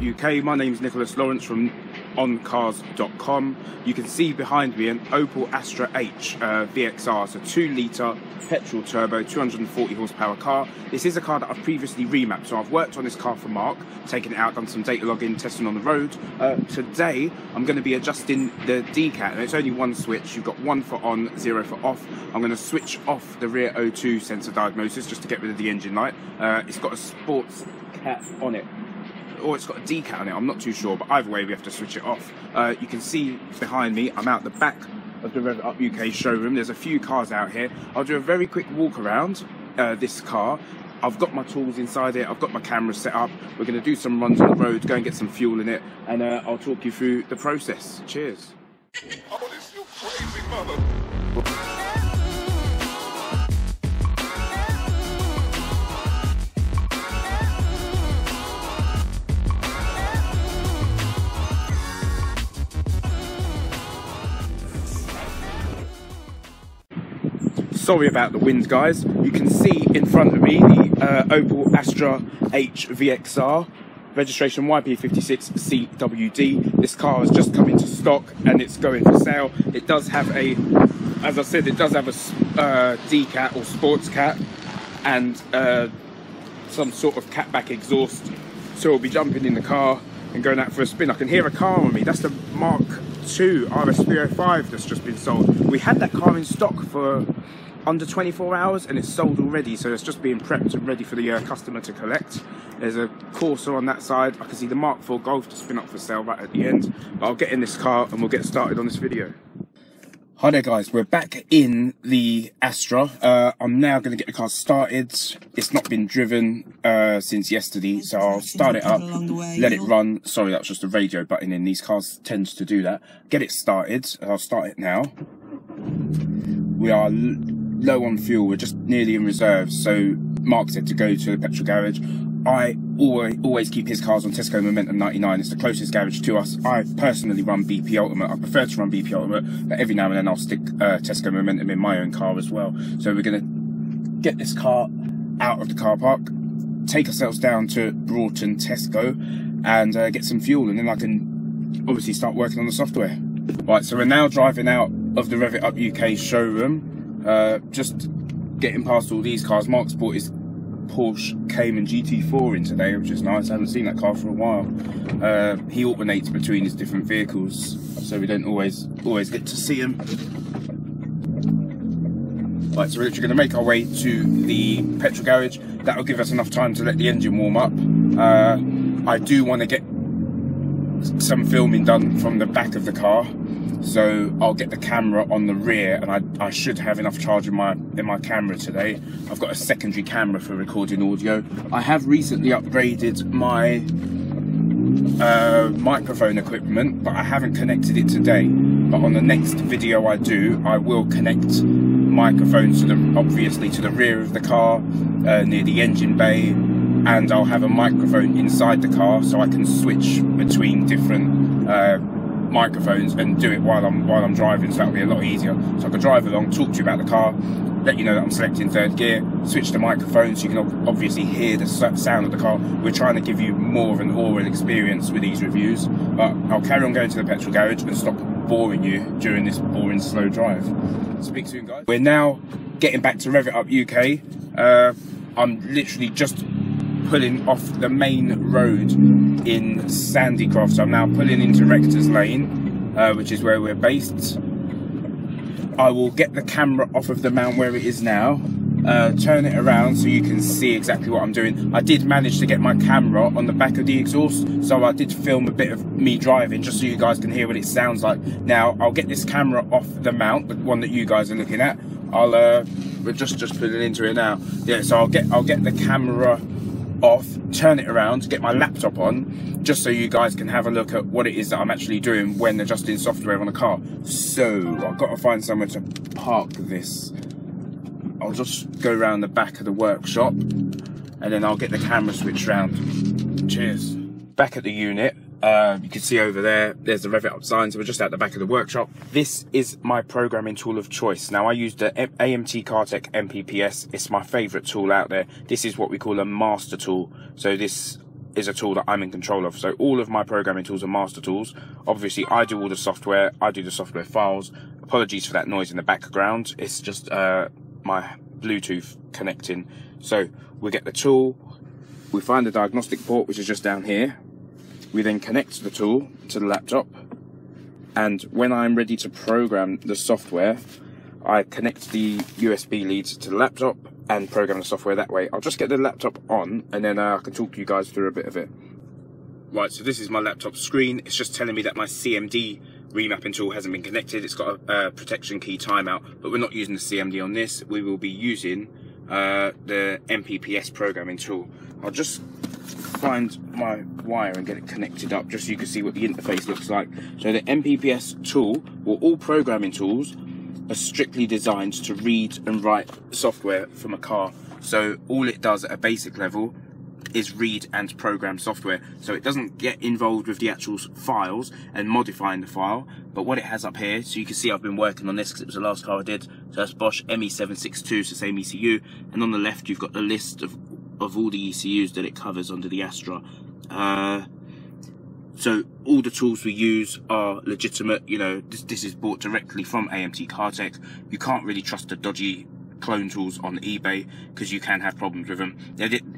UK. My name is Nicholas Lawrence from oncars.com. You can see behind me an Opel Astra H VXR, so 2-litre petrol turbo, 240 horsepower car. This is a car that I've previously remapped, so I've worked on this car for Mark, taken it out, done some data logging, testing on the road. Today I'm going to be adjusting the decat, and it's only one switch. You've got 1 for on, 0 for off. I'm going to switch off the rear O2 sensor diagnosis just to get rid of the engine light. It's got a sports cat on it, or it's got a decat on it, I'm not too sure, but either way we have to switch it off. You can see behind me, I'm out the back of the Rev It Up UK showroom. There's a few cars out here. I'll do a very quick walk around this car. I've got my tools inside it, I've got my camera set up. We're going to do some runs on the road, go and get some fuel in it, and I'll talk you through the process. Cheers. Oh, this you crazy mother. Sorry about the wind, guys. You can see in front of me the Opel Astra H VXR, registration YP56CWD. This car has just come into stock and it's going for sale. It does have a, as I said, it does have a decat or sports cat and some sort of catback exhaust. So we'll be jumping in the car and going out for a spin. I can hear a car on me. That's the Mark II RS305 that's just been sold. We had that car in stock for under 24 hours and it's sold already, so it's just being prepped and ready for the customer to collect. There's a Corsa on that side. I can see the Mark IV Golf just been up for sale right at the end. But I'll get in this car and we'll get started on this video. Hi there, guys. We're back in the Astra. I'm now going to get the car started. It's not been driven since yesterday, so I'll start it up, let it run. Sorry, that was just a radio button in. These cars tend to do that. Get it started. I'll start it now. We are low on fuel. We're just nearly in reserve, so Mark said to go to the petrol garage. I always keep his cars on Tesco Momentum 99. It's the closest garage to us. I personally run BP Ultimate. I prefer to run BP Ultimate, but every now and then I'll stick Tesco Momentum in my own car as well. So we're going to get this car out of the car park, take ourselves down to Broughton Tesco and get some fuel, and then I can obviously start working on the software. Right, so we're now driving out of the Rev It Up UK showroom. Just getting past all these cars. Mark's bought his Porsche Cayman GT4 in today, which is nice. I haven't seen that car for a while. He alternates between his different vehicles, so we don't always get to see him. Right, so we're literally going to make our way to the petrol garage. That'll give us enough time to let the engine warm up. I do want to get some filming done from the back of the car, so I'll get the camera on the rear, and I should have enough charge in my camera today. I've got a secondary camera for recording audio. I have recently upgraded my microphone equipment, but I haven't connected it today. But on the next video I do, I will connect microphones obviously to the rear of the car, near the engine bay, and I'll have a microphone inside the car so I can switch between different microphones and do it while I'm driving, so that'll be a lot easier. So I can drive along, talk to you about the car, let you know that I'm selecting third gear, switch the microphone so you can obviously hear the sound of the car. We're trying to give you more of an oral experience with these reviews, but I'll carry on going to the petrol garage and stop boring you during this boring slow drive. Speak soon, guys. We're now getting back to Rev It Up UK. I'm literally just pulling off the main road in Sandycroft, so I'm now pulling into Rector's Lane, which is where we're based. I will get the camera off of the mount where it is now, turn it around so you can see exactly what I'm doing. I did manage to get my camera on the back of the exhaust, so I did film a bit of me driving just so you guys can hear what it sounds like. Now I'll get this camera off the mount, the one that you guys are looking at. We're just putting into it now. Yeah, so I'll get the camera off, turn it around, get my laptop on, just so you guys can have a look at what it is that I'm actually doing when adjusting software on a car. So I've got to find somewhere to park this. I'll just go around the back of the workshop and then I'll get the camera switched round. Cheers. Back at the unit, you can see over there's the Rev It Up sign, so we're just at the back of the workshop. This is my programming tool of choice. Now I use the AMT Cartec MPPS. It's my favourite tool out there. This is what we call a master tool. So this is a tool that I'm in control of. So all of my programming tools are master tools. Obviously, I do all the software. I do the software files. Apologies for that noise in the background. It's just my Bluetooth connecting. So we get the tool. We find the diagnostic port, which is just down here. We then connect the tool to the laptop. And when I'm ready to program the software, I connect the USB leads to the laptop and program the software that way. I'll just get the laptop on and then I can talk to you guys through a bit of it. Right, so this is my laptop screen. It's just telling me that my CMD remapping tool hasn't been connected. It's got a protection key timeout, but we're not using the CMD on this. We will be using the MPPS programming tool. I'll just find my wire and get it connected up just so you can see what the interface looks like. So the MPPS tool, well, all programming tools are strictly designed to read and write software from a car. So all it does at a basic level is read and program software. So it doesn't get involved with the actual files and modifying the file. But what it has up here, so you can see I've been working on this because it was the last car I did. So that's Bosch ME762, it's the same ECU. And on the left you've got the list of all the ECUs that it covers under the Astra. So all the tools we use are legitimate. You know, this is bought directly from AMT CarTech. You can't really trust the dodgy clone tools on eBay because you can have problems with them.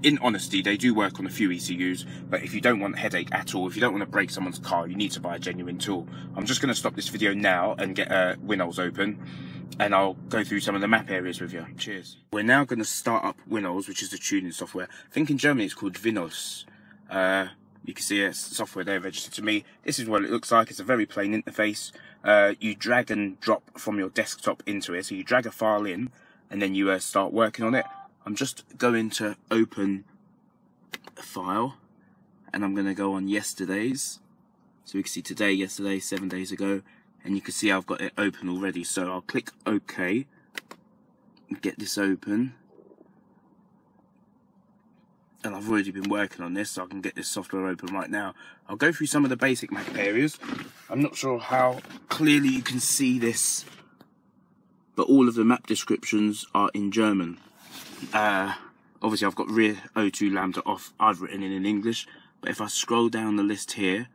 In honesty, they do work on a few ECUs, but if you don't want a headache at all, if you don't want to break someone's car, you need to buy a genuine tool. I'm just going to stop this video now and get Winnows open, and I'll go through some of the map areas with you. Cheers. We're now going to start up Winnows, which is the tuning software. I think in Germany it's called Winnows. You can see it's software there registered to me. This is what it looks like. It's a very plain interface. You drag and drop from your desktop into it. So you drag a file in and then you start working on it. I'm just going to open a file and I'm going to go on yesterday's. So we can see today, yesterday, 7 days ago. And you can see I've got it open already. So I'll click OK and get this open. And I've already been working on this, so I can get this software open right now. I'll go through some of the basic map areas. I'm not sure how clearly you can see this, but all of the map descriptions are in German. Obviously I've got rear O2 lambda off. I've written it in English, but if I scroll down the list here,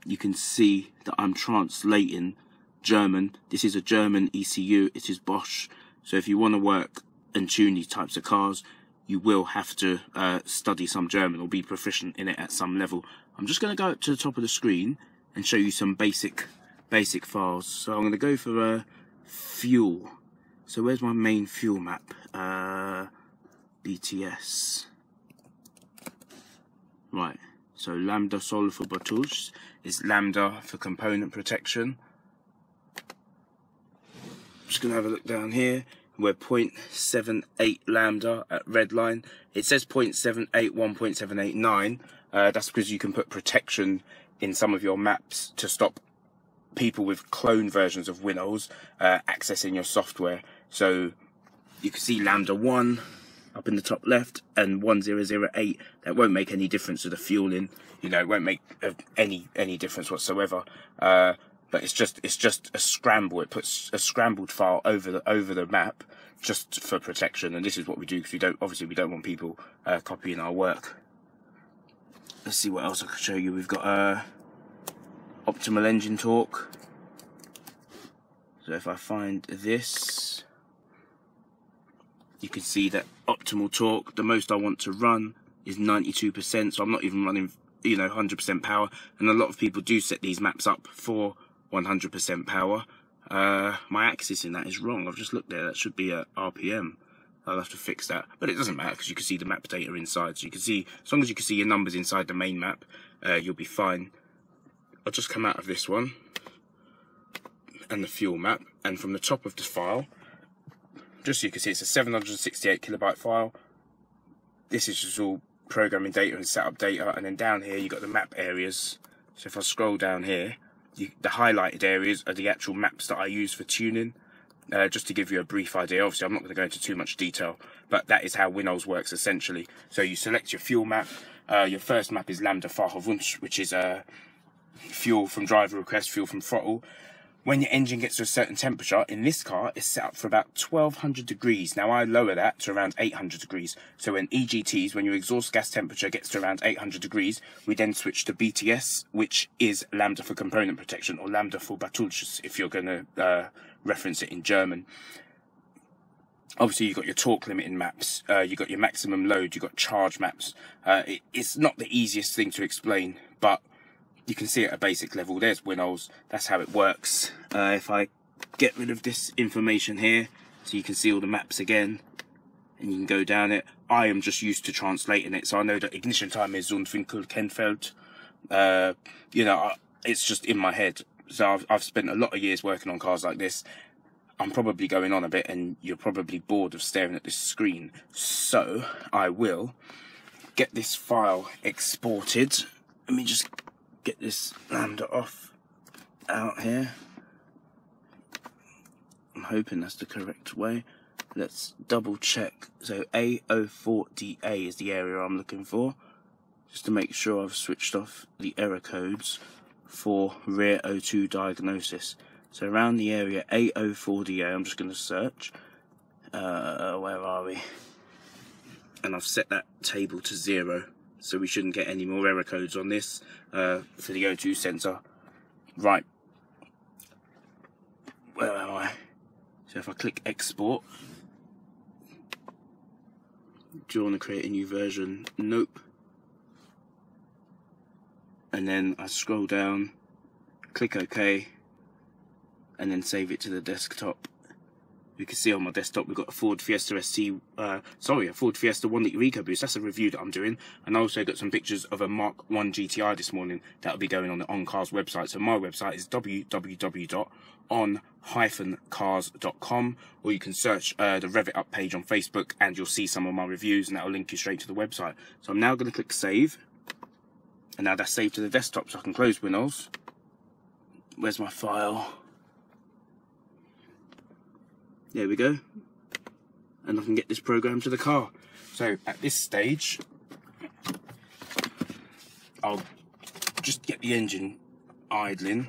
you can see that I'm translating German. This is a German ECU, it is Bosch. So if you want to work and tune these types of cars, you will have to study some German or be proficient in it at some level. I'm just going to go up to the top of the screen and show you some basic files. So I'm going to go for fuel. So where's my main fuel map? BTS. Right, so Lambda Sol for Batush is Lambda for component protection. Just going to have a look down here. We're 0.78 lambda at redline. It says 0.781, 0.789. That's because you can put protection in some of your maps to stop people with clone versions of Winnows accessing your software. So you can see lambda 1 up in the top left and 1008. That won't make any difference to the fueling. You know, it won't make any difference whatsoever. But it's just a scramble. It puts a scrambled file over the map just for protection, and this is what we do because we don't want people copying our work. Let's see what else I can show you. We've got optimal engine torque. So if I find this, you can see that optimal torque, the most I want to run is 92%. So I'm not even running, 100% power. And a lot of people do set these maps up for 100% power. My axis in that is wrong. I've just looked there. That should be a RPM. I'll have to fix that, but it doesn't matter because you can see the map data inside. So you can see, as long as you can see your numbers inside the main map, you'll be fine. I'll just come out of this one and the fuel map, and from the top of the file, just so you can see, it's a 768 kilobyte file. This is just all programming data and setup data, and then down here you got the map areas. So if I scroll down here, the highlighted areas are the actual maps that I use for tuning. Just to give you a brief idea, obviously I'm not going to go into too much detail, but that is how Winnows works essentially. So you select your fuel map. Your first map is Lambda Fahrerwunsch, which is fuel from driver request, fuel from throttle. when your engine gets to a certain temperature, in this car, it's set up for about 1200 degrees. Now I lower that to around 800 degrees. So when EGTs, when your exhaust gas temperature gets to around 800 degrees, we then switch to BTS, which is lambda for component protection, or lambda for Batulschutz, if you're going to reference it in German. Obviously, you've got your torque limiting maps, you've got your maximum load, you've got charge maps. It's not the easiest thing to explain, but you can see at a basic level, there's Winnows, that's how it works. If I get rid of this information here, so you can see all the maps again, and you can go down it. I am just used to translating it, so I know that ignition time is Zündwinkel Kennfeld. You know, it's just in my head. So I've spent a lot of years working on cars like this. I'm probably going on a bit, and you're probably bored of staring at this screen. So I will get this file exported. Let me just get this lambda off out here. I'm hoping that's the correct way. Let's double check. So A04DA is the area I'm looking for, just to make sure I've switched off the error codes for rear O2 diagnosis. So around the area A04DA, I'm just going to search. Where are we? And I've set that table to 0. So we shouldn't get any more error codes on this for the O2 sensor. Right. Where am I? So if I click export, do you want to create a new version? Nope. And then I scroll down, click OK, and then save it to the desktop. You can see on my desktop we've got a Ford Fiesta ST, a Ford Fiesta 1 litre EcoBoost. That's a review that I'm doing. And I also got some pictures of a Mark 1 GTI this morning that'll be going on the OnCars website. So my website is www.on-cars.com, or you can search the Rev It Up page on Facebook and you'll see some of my reviews, and that'll link you straight to the website. So I'm now going to click save. And now that's saved to the desktop, so I can close Windows. Where's my file? There we go, and I can get this program to the car. So at this stage, I'll just get the engine idling.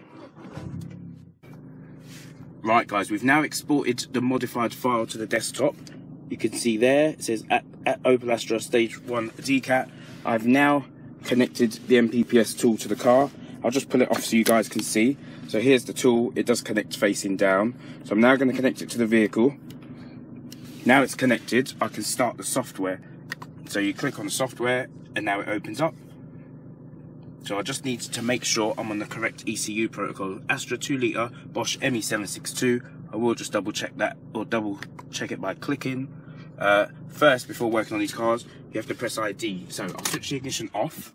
Right guys, we've now exported the modified file to the desktop. You can see there, it says at Opel Astra Stage 1 DCAT. I've now connected the MPPS tool to the car. I'll just pull it off so you guys can see. So here's the tool, it does connect facing down. So I'm now going to connect it to the vehicle. Now it's connected, I can start the software. So you click on the software and now it opens up. So I just need to make sure I'm on the correct ECU protocol. Astra 2 litre Bosch ME762. I will just double check that, or double check it by clicking. First, before working on these cars, you have to press ID. So I'll switch the ignition off.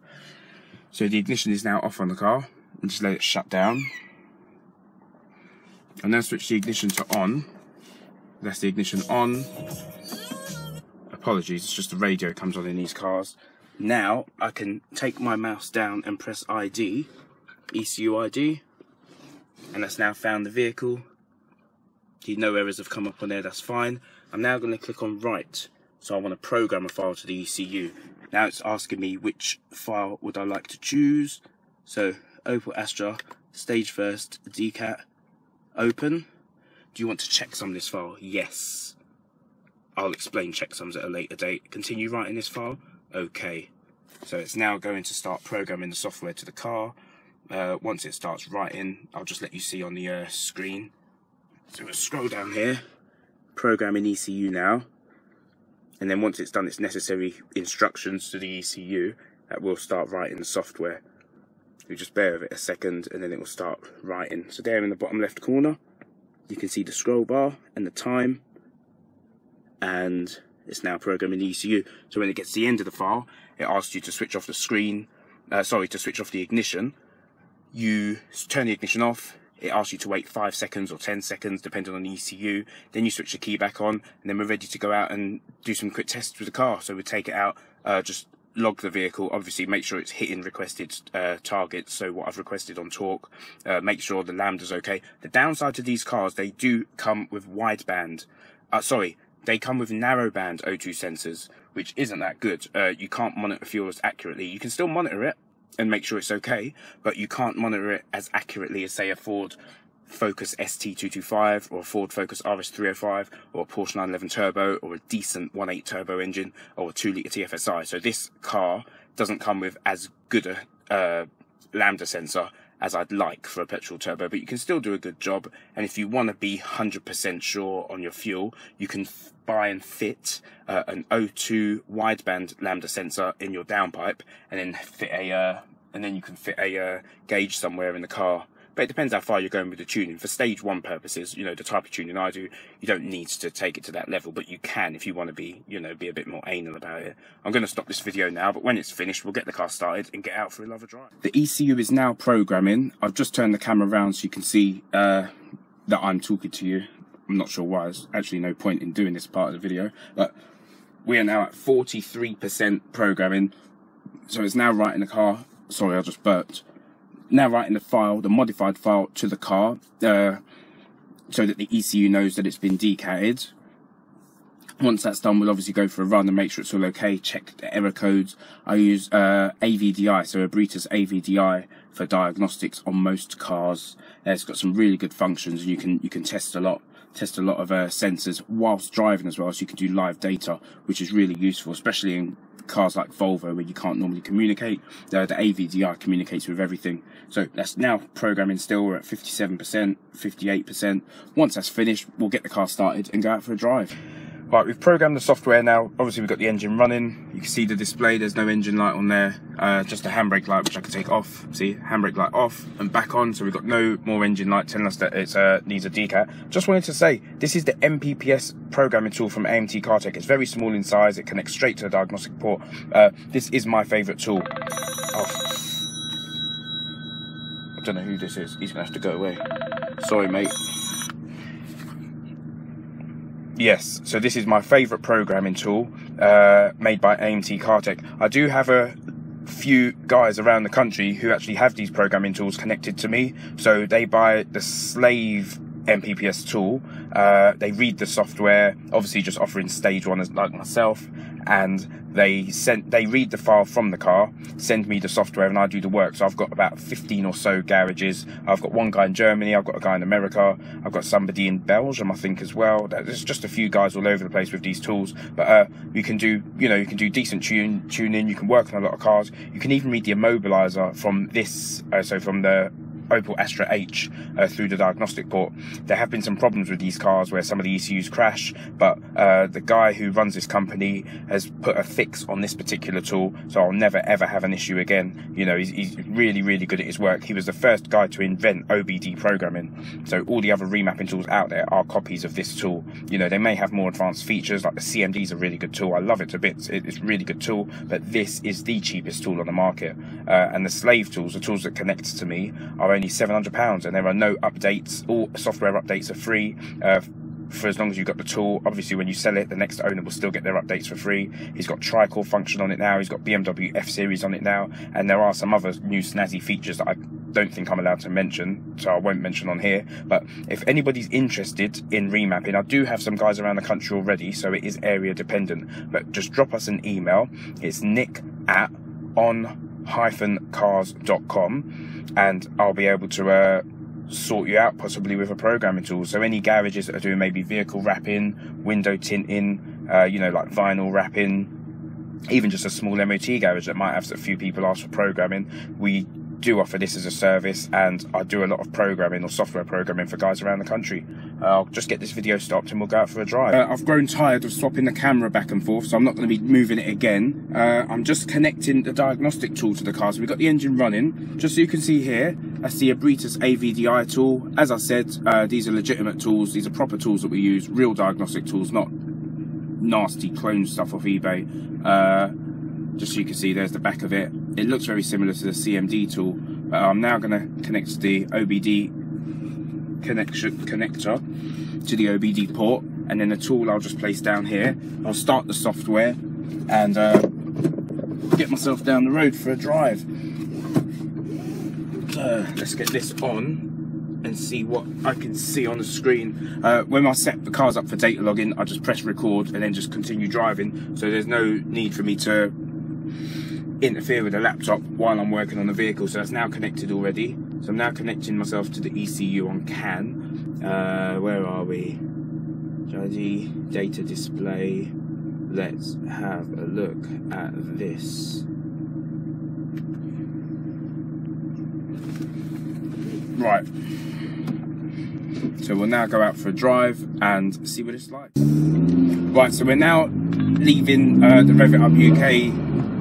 So the ignition is now off on the car, and just let it shut down. And now switch the ignition to on. That's the ignition on. Apologies, it's just the radio comes on in these cars. Now I can take my mouse down and press ID, ECU ID, and that's now found the vehicle. No errors have come up on there, that's fine. I'm now going to click on write. So I want to program a file to the ECU. Now it's asking me which file would I like to choose. So Opel Astra Stage 1st DCAT. Open. Do you want to checksum this file? Yes. I'll explain checksums at a later date. Continue writing this file? Okay. So it's now going to start programming the software to the car. Once it starts writing, I'll just let you see on the screen. So we'll scroll down here, programming ECU now. And then once it's done its necessary instructions to the ECU, that will start writing the software. You just bear with it a second and then it will start writing. So there in the bottom left corner, you can see the scroll bar and the time. And it's now programming the ECU. So when it gets to the end of the file, it asks you to switch off the screen, to switch off the ignition. You turn the ignition off. It asks you to wait 5 seconds or 10 seconds, depending on the ECU. Then you switch the key back on, and then we're ready to go out and do some quick tests with the car. So we take it out, just log the vehicle, obviously make sure it's hitting requested targets, so what I've requested on torque, make sure the lambda's okay. The downside to these cars, they do come with wideband, they come with narrowband O2 sensors, which isn't that good. You can't monitor fuels accurately. You can still monitor it and make sure it's okay, but you can't monitor it as accurately as, say, a Ford Focus ST225 or a Ford Focus RS305 or a Porsche 911 Turbo or a decent 1.8 turbo engine or a 2 litre TFSI. So this car doesn't come with as good a lambda sensor as I'd like for a petrol turbo, but you can still do a good job. And if you want to be 100% sure on your fuel, you can buy and fit an O2 wideband lambda sensor in your downpipe, and then fit you can fit a gauge somewhere in the car. But it depends how far you're going with the tuning. For stage 1 purposes, you know, the type of tuning I do, you don't need to take it to that level, but you can if you want to be, you know, be a bit more anal about it. I'm going to stop this video now, but when it's finished, we'll get the car started and get out for another drive. The ECU is now programming. I've just turned the camera around so you can see that I'm talking to you. I'm not sure why. There's actually no point in doing this part of the video, but we are now at 43% programming. So it's now writing the car. Sorry, I just burped. Now writing the file, the modified file, to the car, so that the ECU knows that it's been decatted. Once that's done, we'll obviously go for a run and make sure it's all okay, check the error codes. I use AVDI, so Abritas AVDI, for diagnostics on most cars. It's got some really good functions, and you can test a lot of sensors whilst driving as well, so you can do live data, which is really useful, especially in cars like Volvo where you can't normally communicate. The AVDI communicates with everything. So that's now programming still. We're at 57%, 58%. Once that's finished, we'll get the car started and go out for a drive. Right, we've programmed the software now. Obviously we've got the engine running. You can see the display, there's no engine light on there, just a handbrake light which I can take off. See, handbrake light off and back on, so we've got no more engine light telling us that it needs a decat. Just wanted to say, this is the MPPS programming tool from AMT CarTech. It's very small in size, it connects straight to the diagnostic port. This is my favourite tool. Oh. I don't know who this is, he's gonna have to go away. Sorry mate. Yes, so this is my favourite programming tool made by AMT CarTech. I do have a few guys around the country who actually have these programming tools connected to me. So they buy the Slave MPPS tool, they read the software, obviously just offering stage 1 as like myself, and they read the file from the car, send me the software, and I do the work. So I've got about 15 or so garages. I've got one guy in Germany, I've got a guy in America, I've got somebody in Belgium, I think, as well. There's just a few guys all over the place with these tools. But you can do, you know, you can do decent tuning. You can work on a lot of cars. You can even read the immobilizer from this, so from the Opel Astra H through the diagnostic port. There have been some problems with these cars where some of the ECUs crash, but the guy who runs this company has put a fix on this particular tool, so I'll never ever have an issue again. You know, he's really, really good at his work. He was the first guy to invent OBD programming, so all the other remapping tools out there are copies of this tool. You know, they may have more advanced features, like the CMD is a really good tool. I love it to bits. It's a really good tool, but this is the cheapest tool on the market. And the Slave tools, the tools that connect to me, are only £700, and there are no updates. All software updates are free for as long as you've got the tool. Obviously when you sell it, the next owner will still get their updates for free. He's got tri-core function on it now, he's got BMW F-Series on it now, and there are some other new snazzy features that I don't think I'm allowed to mention, so I won't mention on here. But if anybody's interested in remapping, I do have some guys around the country already, so it is area dependent, but just drop us an email. It's nick@on-cars.com, and I'll be able to sort you out, possibly with a programming tool. So any garages that are doing maybe vehicle wrapping, window tinting, you know, like vinyl wrapping, even just a small MOT garage that might have a few people ask for programming, we do offer this as a service, and I do a lot of programming or software programming for guys around the country. I'll just get this video stopped and we'll go out for a drive. I've grown tired of swapping the camera back and forth, so I'm not going to be moving it again. I'm just connecting the diagnostic tool to the car. So we've got the engine running, just so you can see here. That's the Abritas AVDI tool. As I said, these are legitimate tools. These are proper tools that we use, real diagnostic tools, not nasty clone stuff off eBay. Just so you can see, there's the back of it. It looks very similar to the CMD tool, but I'm now going to connect the OBD connector to the OBD port, and then the tool I'll just place down here. I'll start the software and get myself down the road for a drive. Let's get this on and see what I can see on the screen. When I set the cars up for data logging, I just press record and then just continue driving, so there's no need for me to interfere with the laptop while I'm working on the vehicle. So that's now connected already. So I'm now connecting myself to the ECU on CAN. Where are we? Strategy, data display. Let's have a look at this. Right. So we'll now go out for a drive and see what it's like. Right, so we're now leaving the Rev It Up UK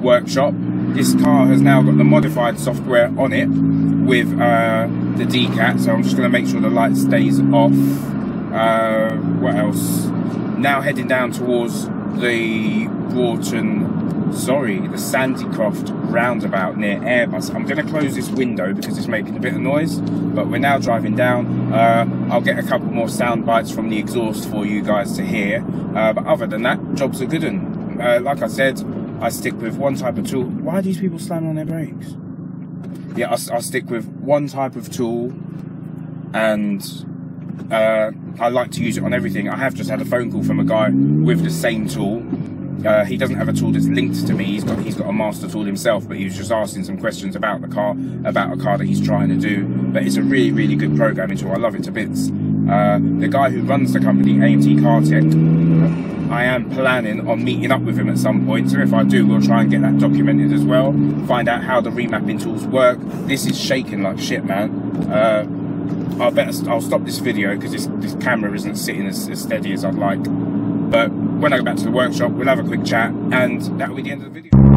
workshop. This car has now got the modified software on it with the DCAT, so I'm just going to make sure the light stays off. What else? Now heading down towards the the Sandycroft roundabout near Airbus. I'm going to close this window because it's making a bit of noise, but we're now driving down. I'll get a couple more sound bites from the exhaust for you guys to hear, but other than that, job's a good one. Like I said, I stick with one type of tool. Why are these people slamming on their brakes? Yeah, I'll stick with one type of tool, and I like to use it on everything. I have just had a phone call from a guy with the same tool. He doesn't have a tool that's linked to me. He's got a master tool himself, but he was just asking some questions about the car, about a car that he's trying to do. But it's a really, really good programming tool. I love it to bits. The guy who runs the company, AMT Car Tech, I am planning on meeting up with him at some point. So if I do, we'll try and get that documented as well. Find out how the remapping tools work. This is shaking like shit, man. I'll stop this video because this camera isn't sitting as steady as I'd like. But when I go back to the workshop, we'll have a quick chat, and that'll be the end of the video.